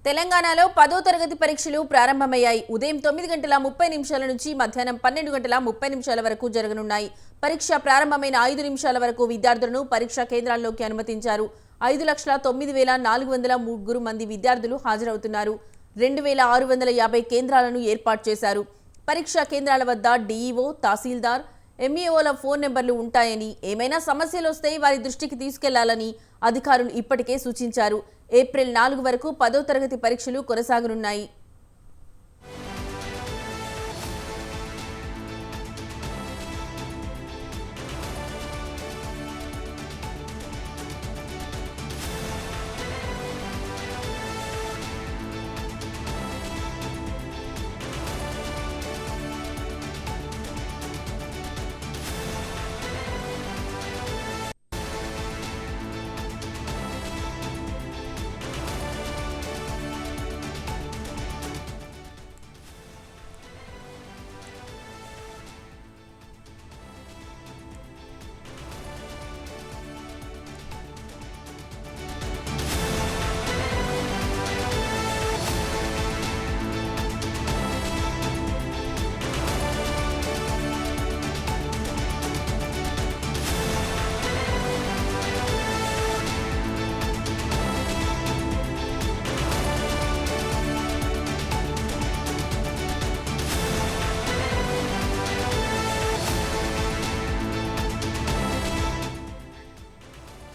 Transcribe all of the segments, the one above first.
తెలంగాణలో 10వ తరగతి పరీక్షలు ప్రారంభమయ్యాయి. ఉదయం 9 గంటల 30 నిమిషాల నుంచి మధ్యాహ్నం 12 గంటల 30 నిమిషాల వరకు జరగనున్నాయి. పరీక్ష ప్రారంభమైన 5 నిమిషాల వరకు విద్యార్థులను పరీక్షా కేంద్రాల్లోకి అనుమతించారు. 5,09,403 మంది విద్యార్థులు హాజరవుతున్నారు. 2,650 కేంద్రాలను ఏర్పాటు చేశారు. పరీక్షా కేంద్రాల వద్ద డీఈఓ, తహసీల్దార్, ఎంఈఓల ఫోన్ నెంబర్లు ఉంటాయని, ఏమైనా సమస్యలు వస్తే వారి దృష్టికి తీసుకెళ్లాలని అధికారులు ఇప్పటికే సూచించారు. ఏప్రిల్ 4 వరకు 10వ తరగతి పరీక్షలు కొనసాగనున్నాయి.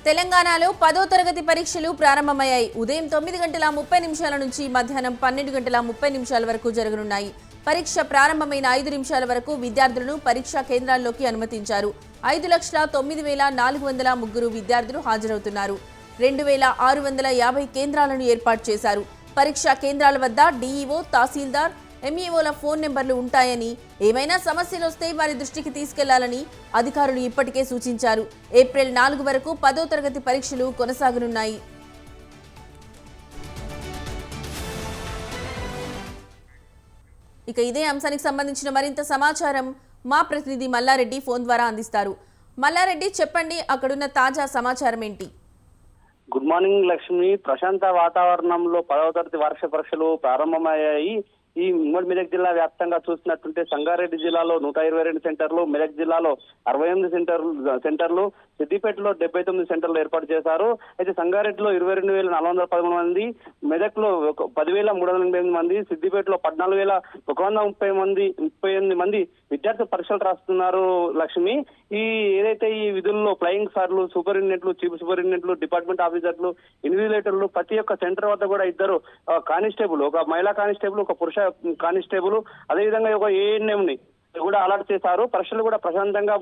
తెలంగాణలో 10వ తరగతి పరీక్షలు ప్రారంభమయ్యాయి. ఉదయం 9 గంటల 30 నిమిషాల నుంచి మధ్యాహ్నం 12 గంటల 30 నిమిషాల వరకు జరగనున్నాయి. పరీక్ష ప్రారంభమైన 5 నిమిషాల వరకు విద్యార్థులను పరీక్షా కేంద్రాల్లోకి అనుమతించారు. 5,09,403 విద్యార్థులు హాజరవుతున్నారు. 2,650 కేంద్రాలను ఏర్పాటు చేశారు. పరీక్షా కేంద్రాల వద్ద డీఈఓ, తహసీల్దార్, ఎంఈఓల ఫోన్ నెంబర్లు ఉంటాయని, ఏమైనా సమస్యలు వస్తే వారి దృష్టికి తీసుకెళ్లాలని అధికారులు ఇప్పటికే సూచించారు. ఏప్రిల్ 4 వరకు 10వ తరగతి పరీక్షలు కొనసాగనున్నాయి. ఇక ఇదే అంశానికి సంబంధించిన మరింత సమాచారం మా ప్రతినిధి మల్లారెడ్డి ఫోన్ ద్వారా అందిస్తారు. మల్లారెడ్డి, చెప్పండి, అక్కడున్న తాజా సమాచారం ఏంటి? Good morning Lakshmi. ప్రశాంత వాతావరణంలో 10వ తరగతి వార్షిక పరీక్షలు ప్రారంభమయ్యాయి. ఈ ఉమ్మడి మెదక్ జిల్లా వ్యాప్తంగా చూసినట్టుంటే సంగారెడ్డి జిల్లాలో 122 సెంటర్లు, మెదక్ జిల్లాలో 68 సెంటర్లు, సిద్దిపేటలో 79 సెంటర్లు ఏర్పాటు చేశారు. అయితే సంగారెడ్డిలో 22,413 మంది, మెదక్లో 10,388 మంది, సిద్దిపేటలో 14,138 మంది విద్యార్థులు పరీక్షలు రాస్తున్నారు లక్ష్మి. ఈ ఏదైతే ఈ విధుల్లో ఫ్లయింగ్ సార్లు, సూపరింటెండెంట్లు, చీఫ్ సూపరింటెండెంట్లు, డిపార్ట్మెంట్ ఆఫీసర్లు, ఇన్విజిలేటర్లు, ప్రతి ఒక్క సెంటర్ వద్ద కూడా 2 కానిస్టేబుల్, ఒక మహిళా కానిస్టేబుల్, ఒక పురుష కానిస్టేబుల్, అదేవిధంగా ఒక ఏఎన్ఎం ని కూడా అలర్ట్ చేశారు. పరీక్షలు కూడా ప్రశాంతంగా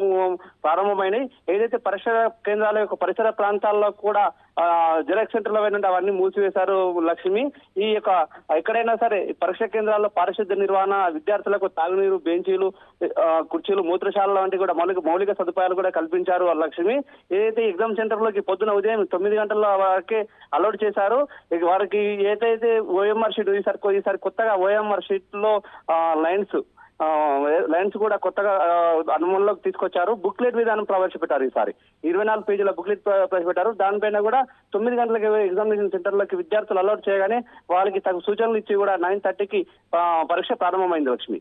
ప్రారంభమైనాయి. ఏదైతే పరీక్ష కేంద్రాల యొక్క పరిసర ప్రాంతాల్లో కూడా జిరాక్స్ సెంటర్లు అవన్నీ మూసివేశారు లక్ష్మి. ఈ యొక్క ఎక్కడైనా సరే పరీక్ష కేంద్రాల్లో పారిశుద్ధ్య నిర్వహణ, విద్యార్థులకు తాగునీరు, బెంచీలు, కుర్చీలు, మూత్రశాలల వంటి కూడా మౌలిక సదుపాయాలు కూడా కల్పించారు లక్ష్మి. ఏదైతే ఎగ్జామ్ సెంటర్ లోకి పొద్దున ఉదయం 9 గంటల వరకే అలౌట్ చేశారు. వారికి ఏదైతే ఓఎంఆర్ షీట్ ఈసారి కొత్తగా ఓఎంఆర్ షీట్ లో లైన్స్ కూడా కొత్తగా అనుమతిలోకి తీసుకొచ్చారు. బుక్లెట్ విధానం ప్రవేశపెట్టారు. ఈసారి 24 పేజీల బుక్లెట్ ప్రవేశపెట్టారు. దానిపైన కూడా 9 గంటలకి ఎగ్జామినేషన్ సెంటర్లకి విద్యార్థులు అలౌట్ చేయగానే వాళ్ళకి తగు సూచనలు ఇచ్చి కూడా 9:30కి పరీక్ష ప్రారంభమైంది Lakshmi.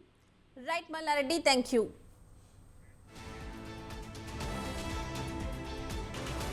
Right Mallareddy, thank you.